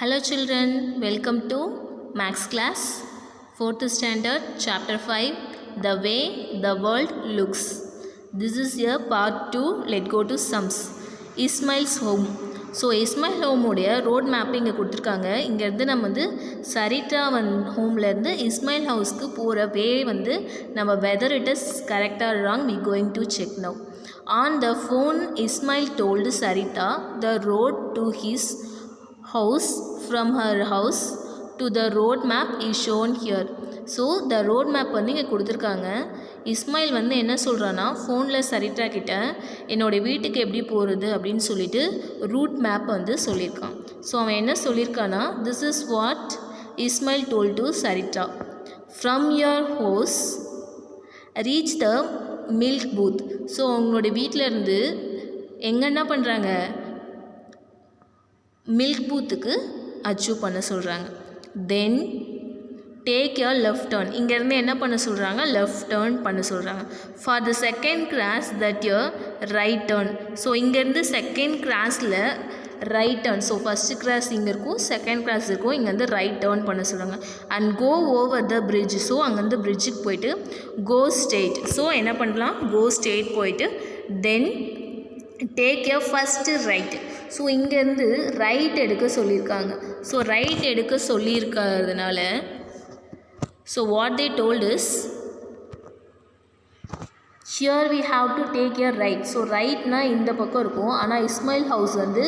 Hello children, welcome to Max class, 4th standard, chapter 5, The Way the World Looks. This is your part 2, let's go to sums. Ismail's home. So Ismail ஹோமுடைய road mapping இங்கே கொடுத்துருக்காங்க. இங்கேருந்து நம்ம வந்து சரிதா ஹோம்லேருந்து இஸ்மாயில் ஹவுஸ்க்கு போகிற way வந்து நம்ம whether it is கரெக்டாக wrong we going to check now. On the phone Ismail told Saritha the road to his house from her house to the road map is shown here. So the road map வந்து இங்கே கொடுத்துருக்காங்க. இஸ்மாயில் வந்து என்ன சொல்கிறான்னா ஃபோனில் சரிதா கிட்ட என்னோடய வீட்டுக்கு எப்படி போகிறது அப்படின்னு சொல்லிட்டு ரூட் மேப் வந்து சொல்லியிருக்கான். ஸோ அவன் என்ன சொல்லியிருக்கான்னா this is what Ismail told to Sarita. From your house reach the milk booth. So உங்களுடைய வீட்டிலேருந்து எங்கே என்ன பண்ணுறாங்க, மில்க் பூத்துக்கு அச்சீவ் பண்ண சொல்கிறாங்க. Then take your left turn. இங்கேருந்து என்ன பண்ண சொல்கிறாங்க, லெஃப்ட் டர்ன் பண்ண சொல்கிறாங்க. For the second cross that your right turn. So இங்கேருந்து செகண்ட் கிராஸில் right turn. So first cross இங்கே இருக்கும், செகண்ட் கிராஸ் இருக்கும், இங்கேருந்து ரைட் டர்ன் பண்ண சொல்கிறாங்க. And go over the bridge. So அங்கேருந்து பிரிட்ஜுக்கு போயிட்டு கோ ஸ்ட்ரெயிட். ஸோ என்ன பண்ணலாம், கோ ஸ்ட்ரெயிட் போயிட்டு then take your first right. So இங்கேருந்து ரைட் எடுக்க சொல்லியிருக்காங்க. ஸோ ரைட் எடுக்க சொல்லியிருக்கிறதுனால so what they told is here we have to take your right. So ரைட்னா இந்த பக்கம் இருக்கும், ஆனால் இஸ்மாயில் ஹவுஸ் வந்து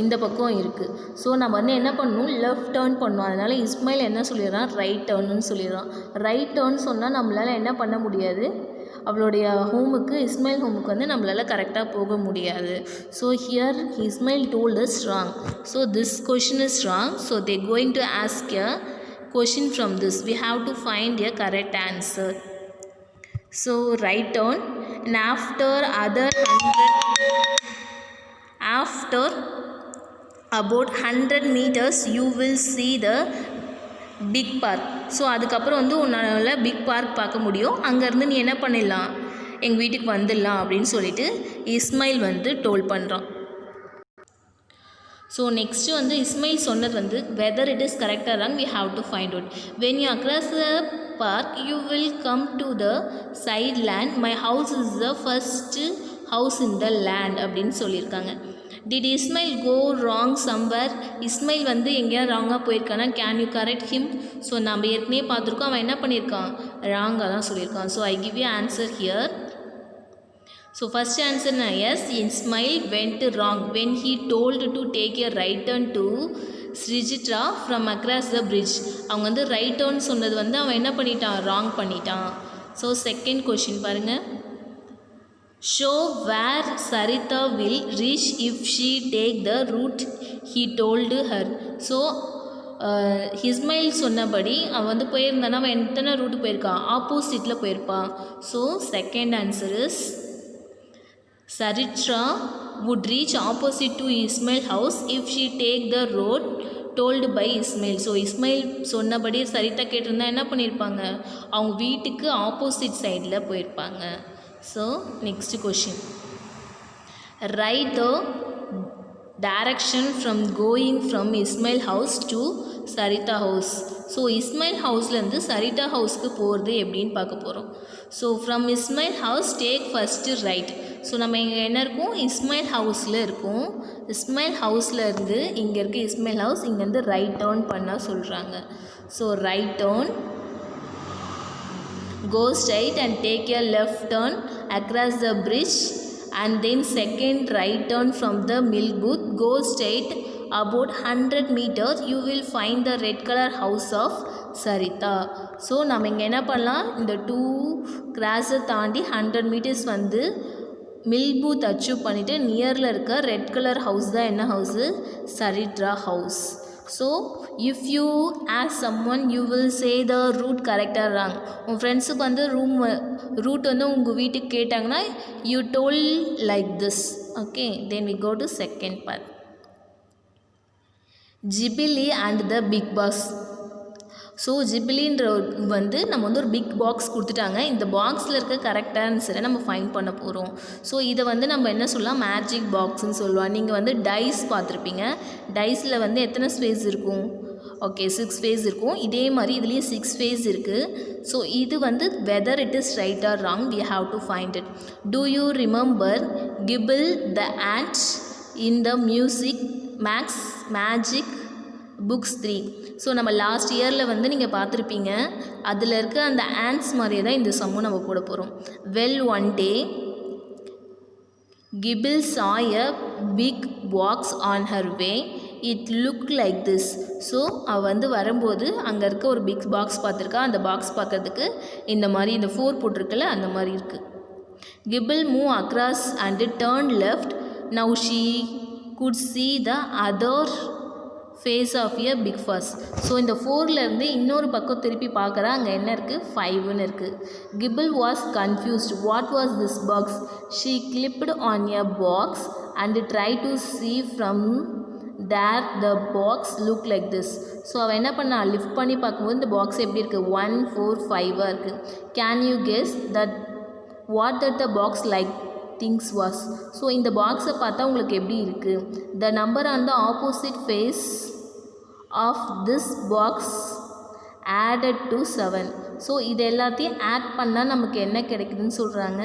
இந்த பக்கம் இருக்குது. ஸோ நம்ம வந்து என்ன பண்ணணும், லெஃப்ட் டேர்ன் பண்ணணும். அதனால் இஸ்மாயில் என்ன சொல்லிடுறான், ரைட் டேர்ன்னு சொல்லிடுறான். ரைட் டேர்ன் சொன்னால் நம்மளால் என்ன பண்ண முடியாது, அவளுடைய ஹோமுக்கு இஸ்மாயில் ஹோமுக்கு வந்து நம்மளால் கரெக்டாக போக முடியாது. So here Ismail told is wrong. So this question is wrong. So they going to ask a question from this. We have to find a correct answer. So right turn and after about 100 meters you will see the big park. So அதுக்கப்புறம் வந்து உன்னால் big park பார்க்க முடியும். அங்கேருந்து நீ என்ன பண்ணிடலாம், எங்கள் வீட்டுக்கு வந்துடலாம் அப்படின்னு சொல்லிட்டு இஸ்மாயில் வந்து டோல் பண்ணுறான். ஸோ நெக்ஸ்ட்டு வந்து இஸ்மாயில் சொன்னது வந்து வெதர் இட் இஸ் கரெக்டாக wrong we have to find out. When you across the park you will come to the side land. My house is the first house in the land அப்படின்னு சொல்லியிருக்காங்க. Did Ismail go wrong somewhere. Ismail வந்து எங்கேயாவது ராங்காக போயிருக்கானா, can you correct him. So நம்ம ஏற்கனவே பார்த்துருக்கோம், அவன் என்ன பண்ணியிருக்கான், ராங்காக தான் சொல்லியிருக்கான். So I give you answer here. So first answer நான் yes, Ismail went wrong when he told to take a right turn to ஸ்ரிஜிட்ரா ஃப்ரம் அக்ராஸ் த பிரிட்ஜ். அவங்க வந்து ரைட் டர்ன் சொன்னது வந்து அவன் என்ன பண்ணிட்டான், ராங் பண்ணிட்டான். ஸோ செகண்ட் கொஷின் பாருங்கள். Show where Saritha will reach if she take the route he told her. So Ismail சொன்னபடி அவன் வந்து போயிருந்தானா அவன் எத்தனை ரூட்டு போயிருக்கான், ஆப்போசிட்டில் போயிருப்பான். So second answer is Saritha would reach opposite to Ismail house if she take the road told by Ismail. So Ismail சொன்னபடி சரிதா கேட்டிருந்தா என்ன பண்ணியிருப்பாங்க, அவங்க வீட்டுக்கு ஆப்போசிட் சைடில் போயிருப்பாங்க. So next question, write the direction from going from Ismail house to Sarita house. So Ismail ஹவுஸ்லேருந்து சரிதா ஹவுஸ்க்கு போகிறது எப்படின்னு பார்க்க போகிறோம். So from Ismail house take first right. So நம்ம இங்கே என்ன இருக்கும், இஸ்மாயில் ஹவுஸில் இருக்கும். இஸ்மாயில் ஹவுஸ்லேருந்து இங்கே இருக்குது இஸ்மாயில் ஹவுஸ், இங்கேருந்து ரைட் டர்ன் பண்ண சொல்கிறாங்க. So right turn, go straight and take a left turn across the bridge and then second right turn from the milk booth. Go straight about 100 meters you will find the red color house of Sarita. So நம்ம இங்கே என்ன பண்ணலாம், இந்த 2 கிராஸை தாண்டி 100 meters வந்து milk booth achieve பண்ணிவிட்டு நியரில் இருக்க red colour house தான் என்ன house, Sarita house. So if you ask someone you will say the route கரெக்டாக ராங். உன் ஃப்ரெண்ட்ஸுக்கு வந்து ரூட் வந்து உங்கள் வீட்டுக்கு கேட்டாங்கன்னா you told like this. Okay, then we go to second part. ஜிபிலி and the big boss. So ஜிப்லின்ற வந்து நம்ம வந்து ஒரு பிக் பாக்ஸ் கொடுத்துட்டாங்க. இந்த பாக்ஸில் இருக்க கரெக்ட் ஆன்சரை நம்ம ஃபைண்ட் பண்ண போகிறோம். ஸோ இதை வந்து நம்ம என்ன சொல்லலாம், மேஜிக் பாக்ஸ்ன்னு சொல்லுவோம். நீங்கள் வந்து டைஸ் பார்த்துருப்பீங்க. டைஸில் வந்து எத்தனை ஸ்பேஸ் இருக்கும்? ஓகே, 6 ஃபேஸ் இருக்கும். இதே மாதிரி இதுலேயே 6 ஃபேஸ் இருக்குது. ஸோ இது வந்து whether it is right or wrong we have to find it. Do you remember Gibble the ant in the magic books 3? So நம்ம லாஸ்ட் இயரில் வந்து நீங்கள் பார்த்துருப்பீங்க. அதில் இருக்க அந்த ஆண்ட்ஸ் மாதிரியே தான் இந்த சம்மும் நம்ம போட போகிறோம். Well one day Gibble saw a big box on her way. It looked like this. So அவள் வந்து வரும்போது அங்கே இருக்க ஒரு பிக் பாக்ஸ் பார்த்துருக்கா. அந்த பாக்ஸ் பார்க்கறதுக்கு இந்த மாதிரி இந்த 4 போட்டிருக்குல்ல அந்த மாதிரி இருக்குது. Gibble moved across and turned left. Now she could see the other face of a big fuss. So இந்த 4லேருந்து இன்னொரு பக்கம் திருப்பி பார்க்குறா. அங்கே என்ன இருக்குது? 5ன்னு இருக்குது. Gibble was confused. What was this box? She clipped on a box and tried to see from there. The box looked like this. So அவள் என்ன பண்ணா, லிஃப்ட் பண்ணி பார்க்கும்போது இந்த பாக்ஸ் எப்படி இருக்குது? 1 4 5 இருக்குது. Can you guess that what that the box like things was? So இந்த பாக்ஸை பார்த்தா உங்களுக்கு எப்படி இருக்குது? The number on the opposite face of this box added to 7. So இது எல்லாத்தையும் ஆட் பண்ணால் நமக்கு என்ன கிடைக்குதுன்னு சொல்கிறாங்க?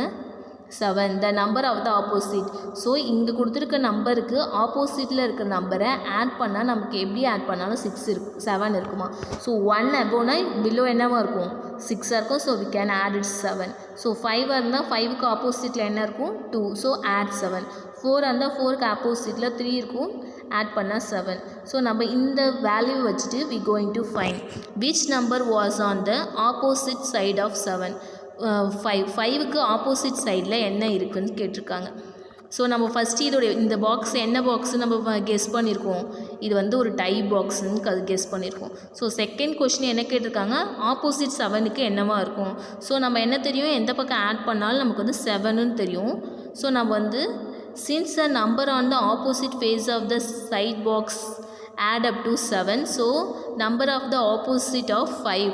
7. The number of the opposite. So இங்கே கொடுத்துருக்க நம்பருக்கு ஆப்போசிட்டில் இருக்கிற நம்பரை ஆட் பண்ணால் நமக்கு எப்படி ஆட் பண்ணாலும் 7 இருக்குமா? ஸோ 1 அபோவ்னா பிலோ என்னவாக இருக்கும்? 6 இருக்கும். So we can add it 7. So 5 இருந்தால் 5க்கு ஆப்போசிட்டில் என்ன இருக்கும்? 2. So add 7. 4 இருந்தால் 4க்கு ஆப்போசிட்டில் 3 இருக்கும். ஆட் பண்ணால் 7. ஸோ நம்ம இந்த வேல்யூ வச்சுட்டு we going to find which number was on the opposite side of 7. 5க்கு opposite சைடில் என்ன இருக்குதுன்னு கேட்டிருக்காங்க. ஸோ நம்ம ஃபஸ்ட்டு இதோடைய இந்த பாக்ஸ் என்ன பாக்ஸு நம்ம கெஸ் பண்ணியிருக்கோம்? இது வந்து ஒரு டை பாக்ஸுன்னு அது கெஸ் பண்ணியிருக்கோம். ஸோ செகண்ட் கொஸ்டின் என்ன கேட்டிருக்காங்க? ஆப்போசிட் 7க்கு என்னவா இருக்கும்? ஸோ நம்ம என்ன தெரியும்? எந்த பக்கம் ஆட் பண்ணாலும் நமக்கு வந்து 7ன்னு தெரியும். ஸோ நம்ம வந்து since a number on the opposite face of the side box add up to 7, so number of the opposite of 5.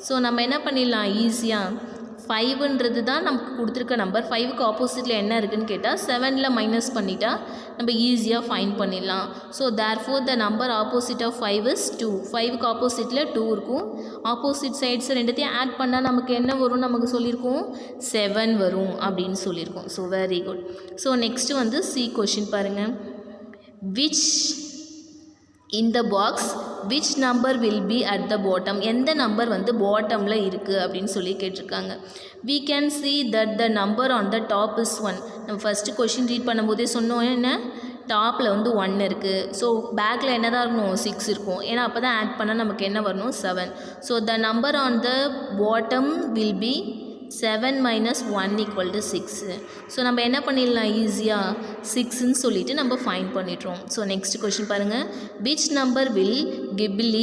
So நம்ம என்ன பண்ணிடலாம் ஈஸியாக? 5ன்றது தான் நமக்கு கொடுத்துருக்க நம்பர். 5க்கு ஆப்போசிட்டில் என்ன இருக்குதுன்னு கேட்டால் 7ல் மைனஸ் பண்ணிட்டா நம்ம ஈஸியாக ஃபைண்ட் பண்ணிடலாம். So therefore the number opposite of 5 is 2. 5க்கு ஆப்போசிட்டில் 2 இருக்கும். ஆப்போசிட் சைட்ஸ் ரெண்டுத்தையும் ஆட் பண்ணால் நமக்கு என்ன வரும்? நமக்கு சொல்லியிருக்கோம் 7 வரும் அப்படின்னு சொல்லியிருக்கோம். So very good. So next வந்து சி கொஷின் பாருங்கள். Which in the box which number will be at the bottom? எந்த நம்பர் வந்து பாட்டமில் இருக்குது அப்படின்னு சொல்லி கேட்டிருக்காங்க. we can see that the number on the top is 1. நம்ம ஃபஸ்ட்டு கொஷின் ரீட் பண்ணும்போதே சொன்னோம் என்ன? டாப்பில் வந்து 1 இருக்குது. ஸோ பேக்கில் என்ன தான் இருக்கணும்? 6 இருக்கும். ஏன்னா அப்போ தான் ஆட் பண்ணால் நமக்கு என்ன வரணும்? 7. So the number on the bottom will be 7 minus 1 equal to 6. So நம்ம என்ன பண்ணிடலாம் ஈஸியாக? 6ன்னு சொல்லிவிட்டு நம்ம ஃபைண்ட் பண்ணிடுறோம். ஸோ நெக்ஸ்ட் கொஷின் பாருங்கள். which number will Gibble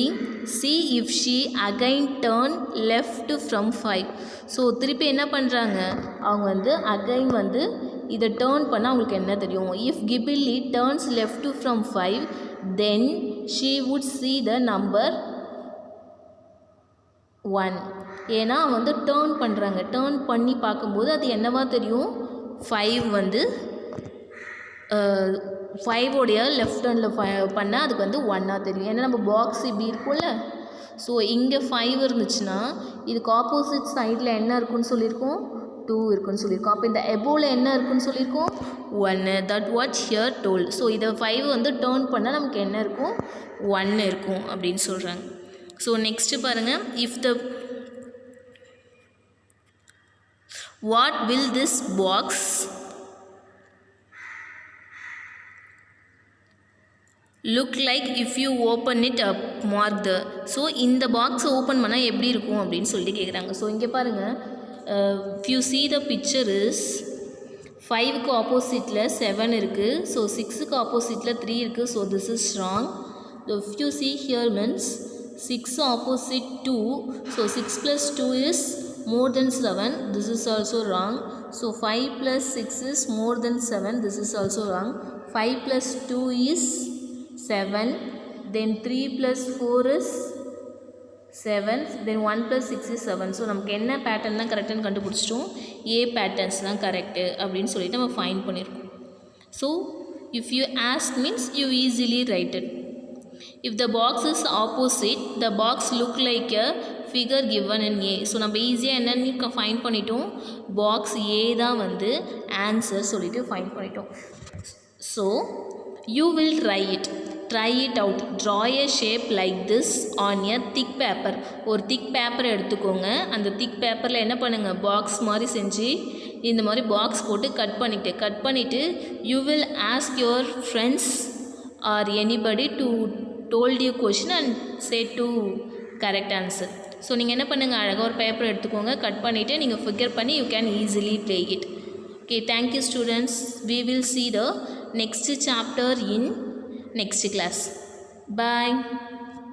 see if she again turn left from 5? So திருப்பி என்ன பண்ணுறாங்க? அவங்க வந்து அகைன் வந்து இதை டேர்ன் பண்ணால் அவங்களுக்கு என்ன தெரியும்? if Gibble turns left from 5, then she would see the number 1. ஏன்னா வந்து டேர்ன் பண்ணுறாங்க. டேர்ன் பண்ணி பார்க்கும்போது அது என்னவா தெரியும்? 5 வந்து 5உடைய லெஃப்ட் ஹேண்டில் பண்ணால் அதுக்கு வந்து 1ஆக தெரியும். ஏன்னா நம்ம பாக்ஸ் இப்படி இருக்கும்ல. ஸோ இங்கே 5 இருந்துச்சுன்னா இதுக்கு ஆப்போசிட் சைடில் என்ன இருக்குன்னு சொல்லியிருக்கோம்? 2 இருக்குன்னு சொல்லியிருக்கோம். அப்போ இந்த எபோவில் என்ன இருக்குன்னு சொல்லியிருக்கோம்? 1. That what here told. So இதை 5 வந்து டேர்ன் பண்ணால் நமக்கு என்ன இருக்கும்? 1 இருக்கும் அப்படின்னு சொல்கிறாங்க. ஸோ நெக்ஸ்ட்டு பாருங்கள். If the what will this box look like if you open it up? mark the. So இந்த பாக்ஸை ஓப்பன் பண்ணால் எப்படி இருக்கும் அப்படின்னு சொல்லி கேட்குறாங்க. ஸோ இங்கே பாருங்கள். if you see the picture is 5க்கு ஆப்போசிட்டில் 7 இருக்குது. ஸோ 6க்கு ஆப்போசிட்டில் 3 இருக்குது. So this is wrong. if you see here means 6 opposite 2. so 6 plus 2 is more than 7. this is also wrong. so 5 plus 6 is more than 7. this is also wrong. 5 plus 2 is 7. then 3 plus 4 is 7, then 1 plus 6 is 7. So நமக்கு என்ன pattern தான் கரெக்டுன்னு கண்டுபிடிச்சிட்டோம். ஏ patterns தான் correct அப்படின்னு சொல்லிட்டு நம்ம find பண்ணியிருக்கோம். So if you ask means you easily right it. If the box is opposite the box look like a figure given in A. So நம்ம ஈஸியாக என்னென்னு ஃபைண்ட் பண்ணிட்டோம், பாக்ஸ் ஏ தான் வந்து ஆன்சர் சொல்லிட்டு ஃபைண்ட் பண்ணிட்டோம். So you will try it out. Draw a shape like this on a thick paper. ஒரு திக் paper எடுத்துக்கோங்க. அந்த திக் பேப்பரில் என்ன பண்ணுங்கள், பாக்ஸ் மாதிரி செஞ்சு இந்த மாதிரி பாக்ஸ் போட்டு கட் பண்ணிவிட்டு you will ask your friends or anybody to told you question and say to correct answer. So நீங்கள் என்ன பண்ணுங்கள், அழகாக ஒரு பேப்பர் எடுத்துக்கோங்க, கட் பண்ணிவிட்டு நீங்கள் ஃபிகர் பண்ணி you can easily play it. Okay, thank you students. We will see the next chapter in next class. Bye.